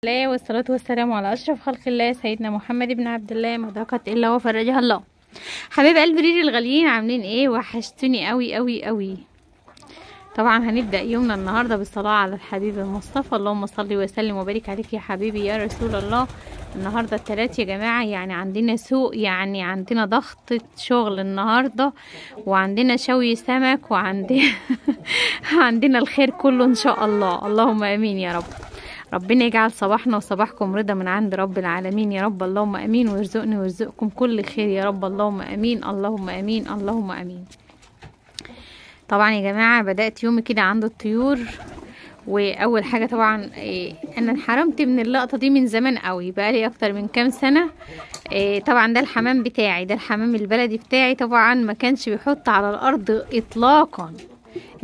الله والصلاة والسلام على أشرف خلق الله سيدنا محمد بن عبد الله، ما ضاقت إلا وفرجها الله. حبايب قلب ريري الغاليين، عاملين ايه؟ وحشتوني قوي قوي قوي. طبعا هنبدأ يومنا النهاردة بالصلاة على الحبيب المصطفى، اللهم صل وسلم وبارك عليك يا حبيبي يا رسول الله. النهاردة التلات يا جماعة، يعني عندنا سوق، يعني عندنا ضغطة شغل النهاردة، وعندنا شوي سمك، وعندنا عندنا الخير كله ان شاء الله. اللهم امين يا رب. ربنا يجعل صباحنا وصباحكم رضا من عند رب العالمين يا رب. اللهم امين. ويرزقني ويرزقكم كل خير يا رب. اللهم امين اللهم امين اللهم امين. طبعا يا جماعة بدأت يومي كده عند الطيور. واول حاجة طبعا انا انحرمت من اللقطة دي من زمان قوي، بقالي اكتر من كام سنة. طبعا ده الحمام بتاعي، ده الحمام البلدي بتاعي، طبعا ما كانش بيحط على الارض اطلاقا،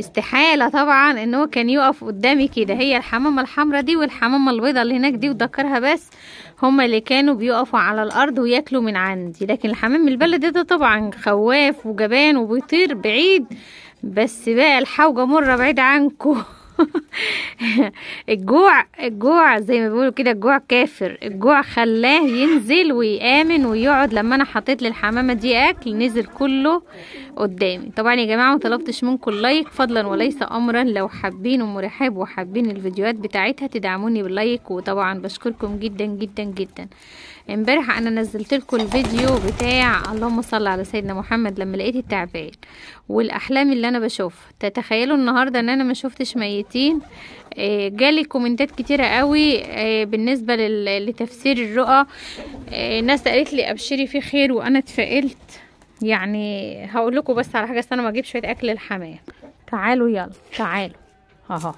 استحالة طبعا ان هو كان يقف قدامي كده. هي الحمامة الحمراء دي والحمامة البيضاء اللي هناك دي وذكرها بس هما اللي كانوا بيقفوا على الارض وياكلوا من عندي. لكن الحمام البلدي ده طبعا خواف وجبان وبيطير بعيد، بس بقى الحوجة مرة بعيد عنكو. الجوع زي ما بيقولوا كده، الجوع كافر. الجوع خلاه ينزل ويآمن ويقعد. لما انا حطيت للحمامة دي اكل نزل كله قدامي. طبعا يا جماعة مطلبتش منكم اللايك فضلا وليس امرا، لو حابين ام رحاب وحابين الفيديوهات بتاعتها تدعموني باللايك، وطبعا بشكركم جدا جدا جدا. امبارح انا نزلت لكم الفيديو بتاع اللهم صل على سيدنا محمد لما لقيت التعبان والاحلام اللي انا بشوفها. تتخيلوا النهارده ان انا ما شفتش ميتين؟ جالي كومنتات كتيره قوي بالنسبه لتفسير الرؤى. ناس قالت لي ابشري في خير، وانا اتفائلت. يعني هقول لكم بس على حاجه، انا ما اجيب شويه اكل للحمام. تعالوا يلا تعالوا اهو.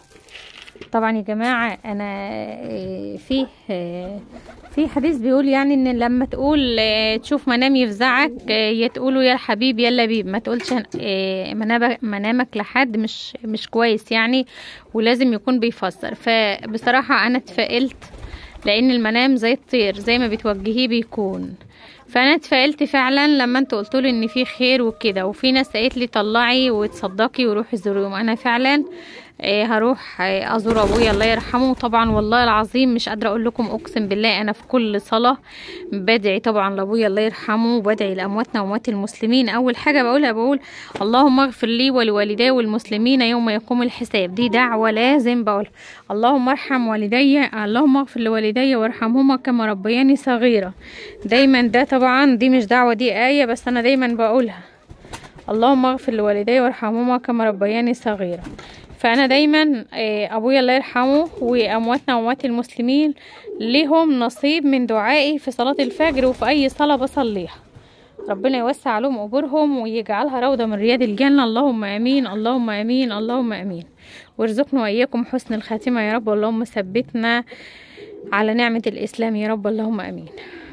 طبعا يا جماعه انا في حديث بيقول يعني ان لما تقول تشوف منام يفزعك، يا تقوله يا الحبيب يا اللبيب، ما تقولش منامك لحد مش كويس يعني، ولازم يكون بيفسر. فبصراحة انا اتفائلت، لان المنام زي الطير، زي ما بتوجهيه بيكون. فانا اتفائلت فعلا لما انتوا قلتوا لي ان في خير وكده. وفي ناس قالت لي طلعي وتصدقي وروحي زوريهم. انا فعلا هروح ازور ابويا الله يرحمه. طبعا والله العظيم مش قادره اقول لكم، اقسم بالله انا في كل صلاه بدعي طبعا لابويا الله يرحمه، وبدعي لامواتنا واموات المسلمين. اول حاجه بقول اللهم اغفر لي ولوالدي والمسلمين يوم يقوم الحساب. دي دعوه لازم بقولها. اللهم ارحم والدي، اللهم اغفر لوالدي وارحمهما كما ربياني صغيره. دايما ده طبعا دي مش دعوه، دي ايه بس انا دايما بقولها. اللهم اغفر لوالدي وارحمهما كما ربياني صغيره. فانا دايما ابويا الله يرحمه وامواتنا واموات المسلمين لهم نصيب من دعائي في صلاة الفجر وفي اي صلاة بصليها. ربنا يوسع عليهم قبورهم ويجعلها روضة من رياض الجنة. اللهم امين اللهم امين اللهم امين. وارزقنا واياكم حسن الخاتمة يا رب. اللهم ثبتنا على نعمة الاسلام يا رب. اللهم امين.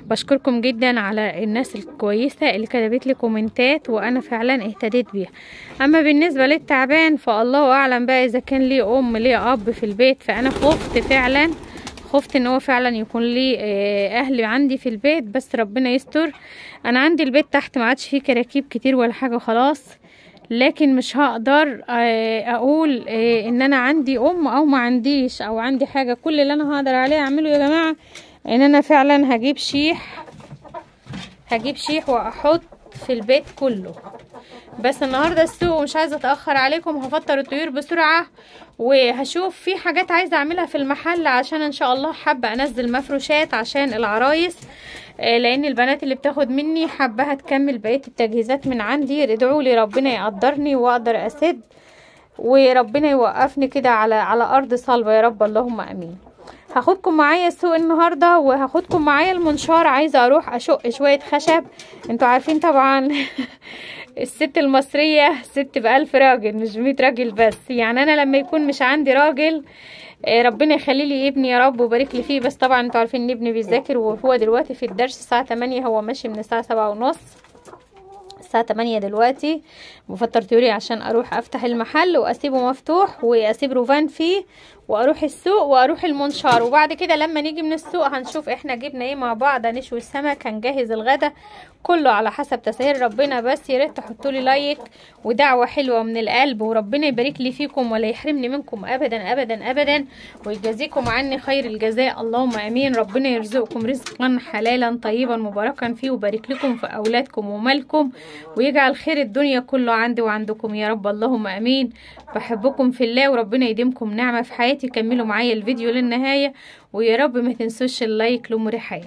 بشكركم جدا على الناس الكويسة اللي كتبت لي كومنتات، وانا فعلا اهتديت بيها. اما بالنسبة للتعبان فالله اعلم بقى اذا كان ليه ام ليه اب في البيت. فانا خفت فعلا، خفت ان هو فعلا يكون لي اهل عندي في البيت، بس ربنا يستر. انا عندي البيت تحت ما عادش فيه كراكيب كتير ولا حاجة خلاص، لكن مش هقدر اقول ان انا عندي ام او ما عنديش او عندي حاجة. كل اللي انا هقدر عليه اعمله يا جماعة ان انا فعلا هجيب شيح واحط في البيت كله. بس النهارده السوق ومش عايزه اتاخر عليكم، هفطر الطيور بسرعه وهشوف في حاجات عايزه اعملها في المحل، عشان ان شاء الله حابه انزل مفروشات عشان العرايس، لان البنات اللي بتاخد مني حابه تكمل بقيه التجهيزات من عندي. ادعوا لي ربنا يقدرني واقدر اسد، وربنا يوقفني كده على ارض صلبه يا رب. اللهم امين. هاخدكم معايا السوق النهارده، وهاخدكم معايا المنشار. عايزه اروح اشق شويه خشب. انتوا عارفين طبعا الست المصريه ست ب1000 راجل مش 100 راجل بس. يعني انا لما يكون مش عندي راجل ربنا يخلي لي ابني يا رب وبارك لي فيه. بس طبعا انتوا عارفين ان ابني بيذاكر، وهو دلوقتي في الدرس الساعه 8، هو ماشي من الساعه 7:30. الساعة 8 دلوقتي. بفطر طيوري عشان اروح افتح المحل واسيبه مفتوح واسيب روفان فيه واروح السوق واروح المنشار. وبعد كده لما نيجي من السوق هنشوف احنا جبنا ايه مع بعض، هنشوي السمك، هنجهز الغدا، كله على حسب تسهيل ربنا. بس يا ريت تحطوا لي لايك ودعوه حلوه من القلب، وربنا يبارك لي فيكم ولا يحرمني منكم ابدا ابدا ابدا، ويجازيكم عني خير الجزاء، اللهم امين. ربنا يرزقكم رزقا حلالا طيبا مباركا فيه، وبارك لكم في اولادكم ومالكم، ويجعل خير الدنيا كله عندي وعندكم يا رب، اللهم امين. بحبكم في الله، وربنا يديمكم نعمه في حياتي. كملوا معايا الفيديو للنهايه، ويا رب ما تنسوش اللايك لأم رحاب.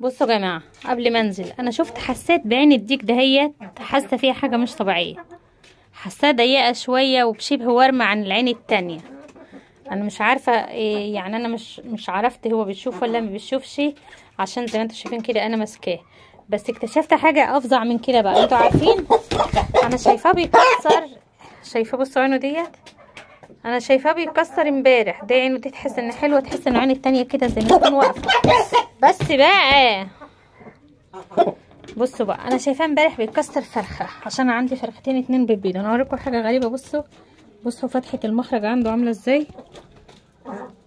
بصوا يا جماعه، قبل ما انزل انا حسيت بعين الديك دهيت، حاسه فيها حاجه مش طبيعيه، حاساها ضيقه شويه وبشبه ورمه عن العين التانية. انا مش عارفه إيه يعني، انا مش عرفت هو بيشوف ولا ما بيشوفش، عشان زي ما انتم شايفين كده انا ماسكاه. بس اكتشفت حاجه افظع من كده بقى. انتوا عارفين انا شايفاه بيكسر، شايفاه بصوا عينه ديت، انا شايفاه بيكسر امبارح. ده عينه دي تحس ان حلوه، تحس ان عين التانية كده زي ما تكون واقفه. بس بقى بصوا بقى، انا شايفاه امبارح بيكسر فرخه، عشان عندي فرختين اتنين بيبيض. انا هوريكم حاجه غريبه. بصوا فتحه المخرج عنده عامله ازاي،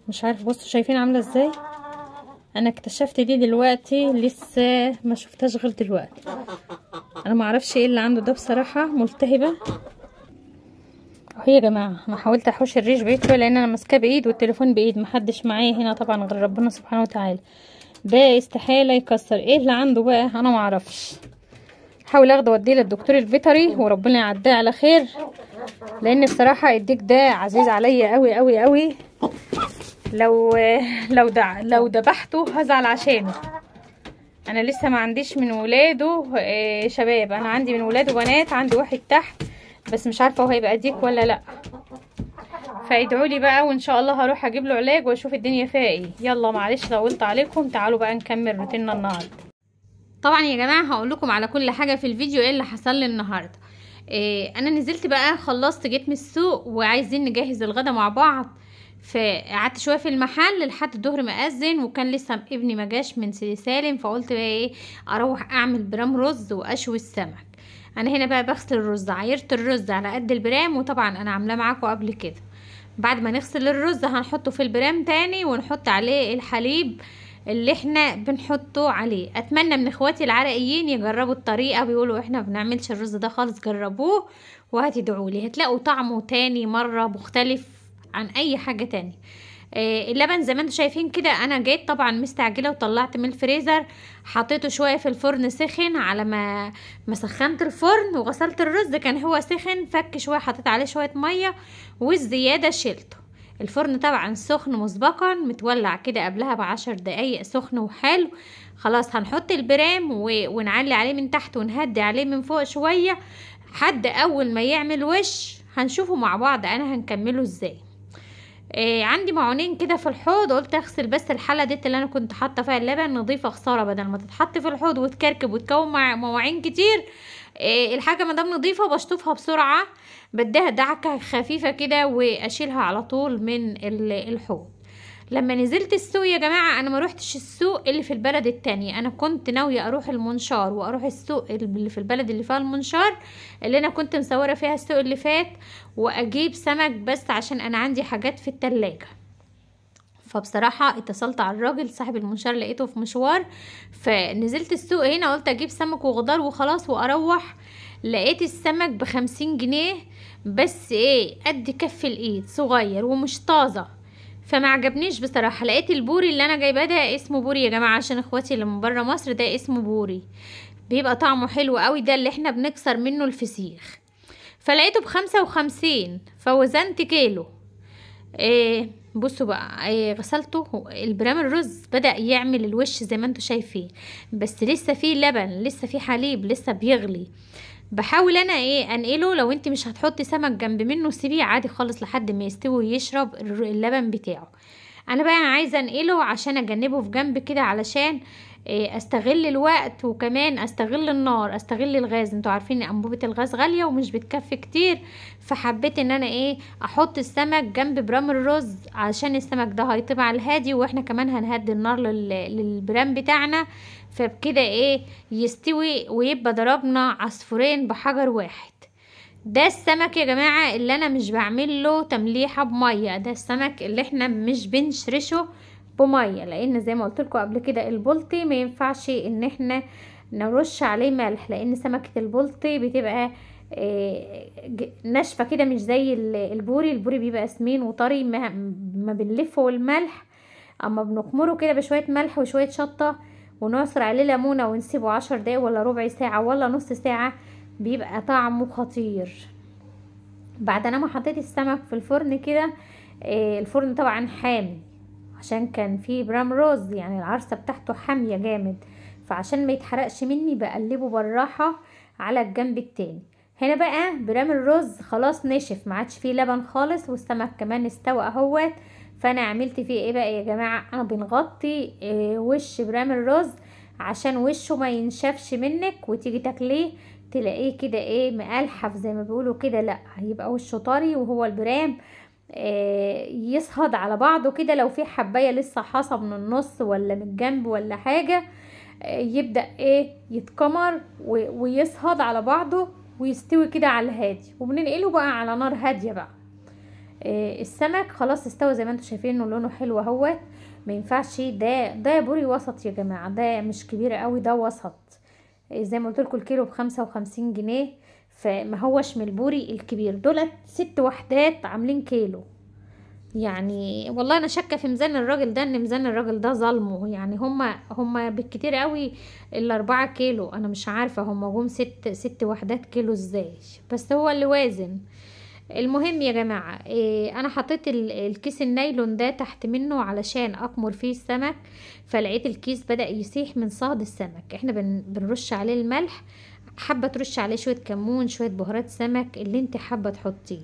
مش عارف. بصوا شايفين عامله ازاي. انا اكتشفت دي دلوقتي، لسه ما شفتهاش غير دلوقتي. انا ما اعرفش ايه اللي عنده ده بصراحه، ملتهبه. اهي يا جماعه، انا حاولت احوش الريش بعيد شويه لان انا ماسكاه بايد والتليفون بايد، محدش معايا هنا طبعا غير ربنا سبحانه وتعالى. ده استحاله يكسر. ايه اللي عنده بقى انا ما اعرفش. حاول اخده واديه للدكتور البيطري وربنا يعديه على خير، لان بصراحه الديك ده عزيز عليا قوي قوي قوي. لو ذبحته هزعل عشانه. انا لسه ما عنديش من ولاده شباب، انا عندي من ولاده بنات، عندي واحد تحت بس مش عارفه هو هيبقى ديك ولا لا. فادعوا لي بقى، وان شاء الله هروح اجيب له علاج واشوف الدنيا فيها ايه. يلا معلش طولت عليكم، تعالوا بقى نكمل روتيننا النهارده. طبعا يا جماعه هقول لكم على كل حاجه في الفيديو ايه اللي حصل لي النهارده. انا نزلت بقى، خلصت جيت من السوق وعايزين نجهز الغدا مع بعض، فقعدت شويه في المحل لحد الظهر ما اذن، وكان لسه ابني ما جاش من سيدي سالم، فقلت بقى ايه اروح اعمل برام رز واشوي السمك. انا هنا بقى بغسل الرز، عايرت الرز على قد البرام، وطبعا انا عاملاه معاكم قبل كده. بعد ما نغسل الرز هنحطه في البرام تاني، ونحط عليه الحليب اللي احنا بنحطه عليه. اتمنى من اخواتي العراقيين يجربوا الطريقه، بيقولوا احنا بنعملش الرز ده خالص، جربوه وهتدعوا لي، هتلاقوا طعمه تاني مره مختلف عن اي حاجه تاني. اللبن زي ما انتم شايفين كده، انا جيت طبعا مستعجله وطلعت من الفريزر، حطيته شويه في الفرن سخن. على ما سخنت الفرن وغسلت الرز كان هو سخن، فك شويه، حطيت عليه شويه ميه والزياده شلته. الفرن طبعا سخن مسبقا، متولع كده قبلها ب10 دقايق، سخن وحلو. خلاص هنحط البرام ونعلي عليه من تحت ونهدي عليه من فوق شويه، حد اول ما يعمل وش هنشوفه مع بعض انا هنكمله ازاي. عندي معونين كده في الحوض، قلت اغسل بس الحله دي اللي انا كنت حاطه فيها اللبن، نضيفه خساره بدل ما تتحط في الحوض وتكركب وتكون مع مواعين كتير. الحاجه مادام نضيفه بشطفها بسرعه، بديها دعكه خفيفه كده واشيلها على طول من الحوض. لما نزلت السوق يا جماعه، انا ما روحتش السوق اللي في البلد التانية، انا كنت ناويه اروح المنشار واروح السوق اللي في البلد اللي فيها المنشار، اللي انا كنت مصوره فيها السوق اللي فات، واجيب سمك، بس عشان انا عندي حاجات في التلاجة. فبصراحة اتصلت على الراجل صاحب المنشار، لقيته في مشوار، فنزلت السوق هنا، قلت اجيب سمك وخضار وخلاص واروح. لقيت السمك ب50 جنيه، بس ايه قد كف الايد، صغير ومش طازة، فما عجبنيش بصراحه. لقيت البوري اللي انا جايباه ده اسمه بوري يا جماعه، عشان اخواتي اللي من بره مصر ده اسمه بوري، بيبقى طعمه حلو قوي، ده اللي احنا بنكسر منه الفسيخ. فلقيته ب55، فوزنت كيلو. بصوا بقى، غسلته. البرام الرز بدأ يعمل الوش زي ما انتوا شايفين، بس لسه فيه لبن، لسه فيه حليب، لسه بيغلي. بحاول انا انقله. لو انت مش هتحطي سمك جنب منه سيبيه عادي خالص لحد ما يستوي ويشرب اللبن بتاعه. انا بقى عايزه انقله عشان اجنبه في جنب كده، علشان استغل الوقت، وكمان استغل النار، استغل الغاز. انتوا عارفين انبوبه الغاز غاليه ومش بتكفي كتير، فحبيت ان انا احط السمك جنب برام الرز، عشان السمك ده هيطيب على الهادي، واحنا كمان هنهدي النار للبرام بتاعنا، فبكده يستوي ويبقى ضربنا عصفورين بحجر واحد. ده السمك يا جماعة اللي انا مش بعمل له تمليحة بمية، ده السمك اللي احنا مش بنشرشه بمية، لان زي ما قلت لكم قبل كده البلطي ما ينفعش ان احنا نرش عليه ملح، لان سمكة البلطي بتبقى ناشفة كده، مش زي البوري بيبقى سمين وطري، ما بنلفه الملح، اما بنخمره كده بشوية ملح وشوية شطة ونعصر عليه ليمونة ونسيبه 10 دقايق ولا ربع ساعة ولا نص ساعة، بيبقى طعمه خطير. بعد انا ما حطيت السمك في الفرن كده، الفرن طبعا حامي عشان كان فيه برام روز، يعني العرسة بتاعته حامية جامد، فعشان ما يتحرقش مني بقلبه بالراحة على الجنب التاني. هنا بقى برام الرز خلاص نشف، ما عادش فيه لبن خالص، والسمك كمان استوى اهوت. فانا عملت فيه ايه بقى يا جماعة؟ انا بنغطي وش برام الرز عشان وشه ما ينشفش منك وتيجي تاكليه تلاقيه كده ايه مقلحف زي ما بيقولوا كده، لا هيبقى وشه طري، وهو البرام يصهد على بعضه كده، لو في حبايه لسه حصى من النص ولا من الجنب ولا حاجه يبدأ ايه يتكمر ويصهد على بعضه ويستوي كده على الهادي، وبننقله بقى على نار هاديه بقى. السمك خلاص استوى زي ما انتم شايفين انه لونه حلو اهوت. ما ينفعش ده بوري وسط يا جماعه، ده مش كبير قوي، ده وسط. زي ما قلت لكم الكيلو ب55 جنيه، فما هوش من البوري الكبير، دولت 6 وحدات عاملين كيلو. يعني والله انا شاكه في ميزان الراجل ده، ان ميزان الراجل ده ظلمه، يعني هما بالكتير قوي ال4 كيلو، انا مش عارفه هما جم 6 وحدات كيلو ازاي، بس هو اللي وازن. المهم يا جماعة انا حطيت الكيس النايلون ده تحت منه علشان اكمر فيه السمك، فلقيت الكيس بدأ يسيح من صهد السمك. احنا بنرش عليه الملح، حابة ترش عليه شوية كمون، شوية بهارات سمك اللي انت حابة تحطيه.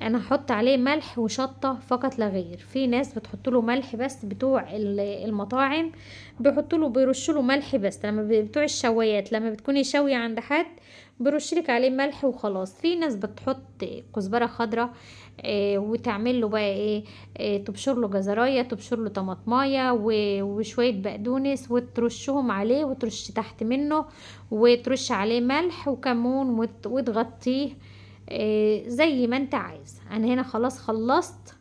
انا هحط عليه ملح وشطة فقط لا غير. في ناس بتحط له ملح بس، بتوع المطاعم بيرشوا له ملح بس، لما بتوع الشوايات لما بتكوني شاوية عند حد برشلك عليه ملح وخلاص. في ناس بتحط كزبرة خضراء وتعمل له بقى ايه تبشر له جزرايه، تبشر له طماطمايه وشويه بقدونس وترشهم عليه، وترش تحت منه وترش عليه ملح وكمون وتغطيه زي ما انت عايز. انا هنا خلاص خلصت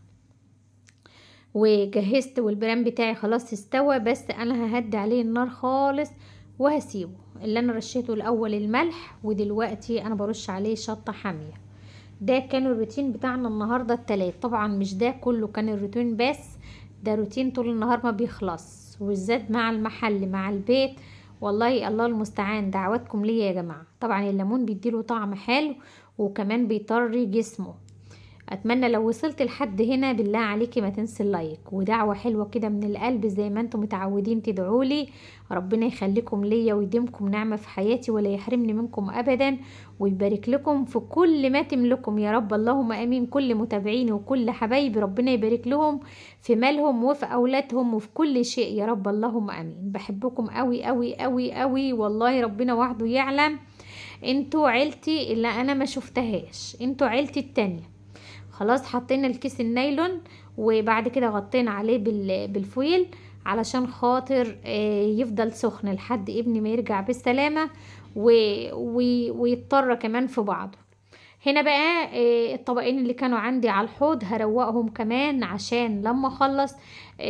وجهزت، والبرام بتاعي خلاص استوى، بس انا ههدي عليه النار خالص وهسيبه. اللي انا رشيته الاول الملح، ودلوقتي انا برش عليه شطة حامية. ده كان الروتين بتاعنا النهاردة التلات. طبعا مش ده كله كان الروتين، بس ده روتين طول النهار ما بيخلص، والزاد مع المحل مع البيت. والله الله المستعان، دعواتكم ليا يا جماعة. طبعا الليمون بيديله طعم حلو وكمان بيطري جسمه. اتمنى لو وصلت لحد هنا بالله عليكي ما تنسي اللايك، ودعوة حلوة كده من القلب زي ما انتم متعودين تدعولي. ربنا يخليكم ليا ويديمكم نعمة في حياتي ولا يحرمني منكم ابدا، ويبارك لكم في كل ما تملكم يا رب، اللهم امين. كل متابعيني وكل حبايبي ربنا يبارك لهم في مالهم وفي اولادهم وفي كل شيء يا رب، اللهم امين. بحبكم قوي قوي قوي قوي والله، ربنا وحده يعلم. انتوا عيلتي اللي انا ما شفتهاش، انتوا عيلتي التانية. خلاص حطينا الكيس النايلون، وبعد كده غطينا عليه بالفويل علشان خاطر يفضل سخن لحد ابني ما يرجع بالسلامة ويضطر كمان في بعضه. هنا بقى الطبقين اللي كانوا عندي على الحوض هروقهم كمان عشان لما اخلص.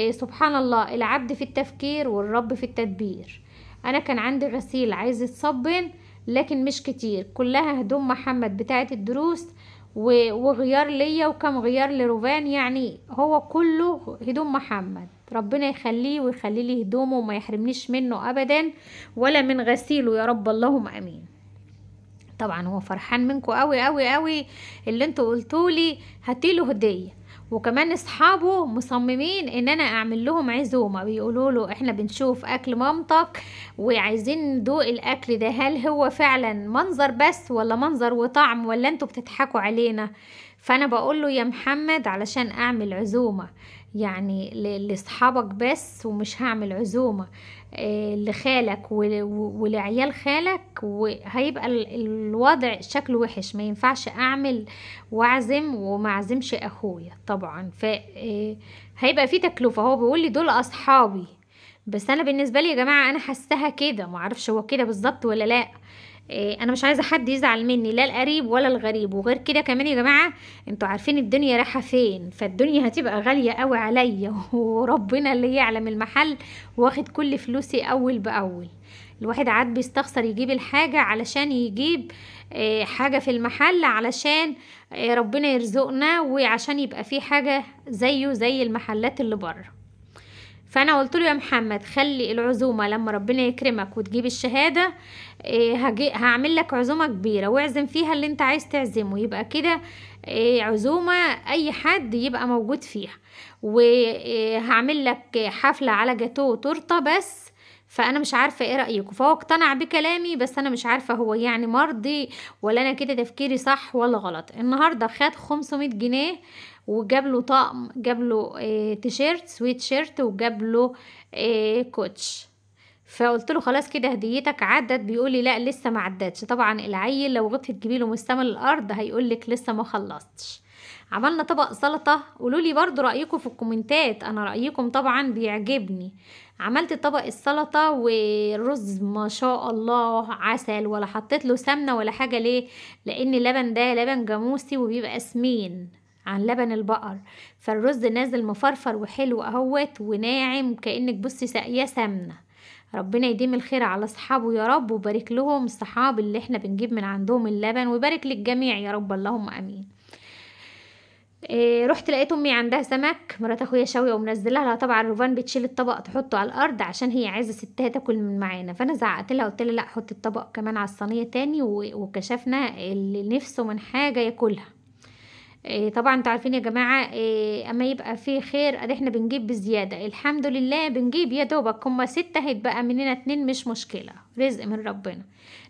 سبحان الله، العبد في التفكير والرب في التدبير. انا كان عندي غسيل عايز يتصبن لكن مش كتير، كلها هدوم محمد بتاعت الدروس وغيار ليا وكم غيار لروفان، يعني هو كله هدوم محمد. ربنا يخليه ويخلي لي هدومه وما يحرمنيش منه ابدا ولا من غسيله يا رب، اللهم امين. طبعا هو فرحان منكم قوي قوي قوي اللي انتوا قلتولي هاتيله هديه، وكمان اصحابه مصممين ان انا اعمل لهم عزومه، بيقولوا له احنا بنشوف اكل مامتك وعايزين ندوق الاكل ده، هل هو فعلا منظر بس ولا منظر وطعم ولا انتوا بتضحكوا علينا؟ فانا بقول له يا محمد علشان اعمل عزومه يعني لاصحابك بس، ومش هعمل عزومه لخالك ولعيال خالك، وهيبقى الوضع شكله وحش. ما ينفعش اعمل واعزم وما اعزمش اخويا طبعا، هيبقى في تكلفة. هو بيقول لي دول اصحابي، بس انا بالنسبة لي يا جماعة انا حسها كده، ما اعرفش هو كده بالظبط ولا لا. انا مش عايزه حد يزعل مني، لا القريب ولا الغريب. وغير كده كمان يا جماعه، انتوا عارفين الدنيا رايحه فين، فالدنيا هتبقى غاليه قوي عليا وربنا اللي يعلم. المحل واخد كل فلوسي اول باول. الواحد عاد بيستخسر يجيب الحاجه علشان يجيب حاجه في المحل، علشان ربنا يرزقنا، وعشان يبقى في حاجه زيه زي المحلات اللي بره. فانا قلت له يا محمد خلي العزومه لما ربنا يكرمك وتجيب الشهاده، هعمل لك عزومه كبيره واعزم فيها اللي انت عايز تعزمه، يبقى كده عزومه اي حد يبقى موجود فيها. وهعمل لك حفله على جاتوه وتورته بس. فانا مش عارفه ايه رايكم. فهو اقتنع بكلامي، بس انا مش عارفه هو يعني مرضي ولا انا كده تفكيري صح ولا غلط. النهارده خد 500 جنيه، وجاب له طقم، جاب له تيشيرت سويت شيرت، وجاب له كوتش. فقلت له خلاص كده هديتك عدت. بيقول لي لا لسه ما عدتش. طبعا العيل لو غبت تجيبي له من السما للارض هيقول لك لسه ما خلصتش. عملنا طبق سلطه. قولوا لي برضو رايكم في الكومنتات، انا رايكم طبعا بيعجبني. عملت طبق السلطه والرز ما شاء الله عسل، ولا حطيت له سمنه ولا حاجه. ليه؟ لان اللبن ده لبن جاموسي وبيبقى سمين عن لبن البقر، فالرز نازل مفرفر وحلو اهوت وناعم، كأنك بصي ساقياه سمنة. ربنا يديم الخير على اصحابه يا رب، وبارك لهم الصحاب اللي احنا بنجيب من عندهم اللبن، وبارك للجميع يا رب اللهم امين. رحت لقيت امي عندها سمك، مرات اخويا شويه ومنزلها لها. طبعا روفان بتشيل الطبق تحطه على الارض عشان هي عايزه ستها تاكل من معانا. فانا زعقت لها قلت لها لا حط الطبق كمان على الصينيه تاني، وكشفنا اللي نفسه من حاجه ياكلها. طبعا انتوا عارفين يا جماعة، اما يبقى فيه خير ادي احنا بنجيب بزيادة. الحمد لله بنجيب يا دوبك هما 6، هيتبقى مننا 2 مش مشكلة، رزق من ربنا.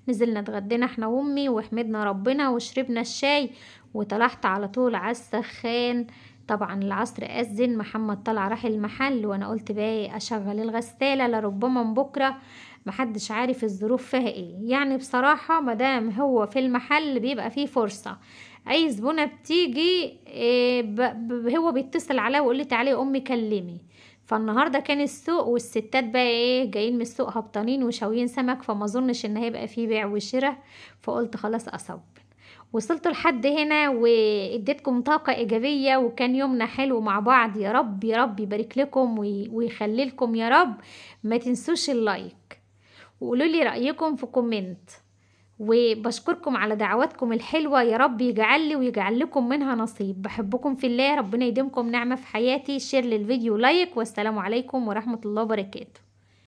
نزلنا اتغدينا احنا وامي وحمدنا ربنا وشربنا الشاي، وطلعت على طول على السخان. طبعا العصر أذن، محمد طلع راح المحل، وانا قلت بقى اشغل الغسالة لربما من بكرة، محدش عارف الظروف فيها ايه. يعني بصراحة مدام هو في المحل بيبقى فيه فرصة، اي زبونة بتيجي هو بيتصل عليا ويقول لي تعالي يا امي كلمي. فالنهارده كان السوق والستات بقى جايين من السوق هبطانين وشاويين سمك، فما اظنش ان هيبقى فيه بيع وشراء. فقلت خلاص اصب. وصلت لحد هنا واديتكم طاقة ايجابية، وكان يومنا حلو مع بعض. يا رب يا رب يبارك لكم ويخلي لكم يا رب. ما تنسوش اللايك، وقولوا لي رأيكم في كومنت، وبشكركم على دعواتكم الحلوة. يا رب يجعل لي ويجعل لكم منها نصيب. بحبكم في الله، ربنا يديمكم نعمة في حياتي. شير للفيديو لايك، والسلام عليكم ورحمة الله وبركاته.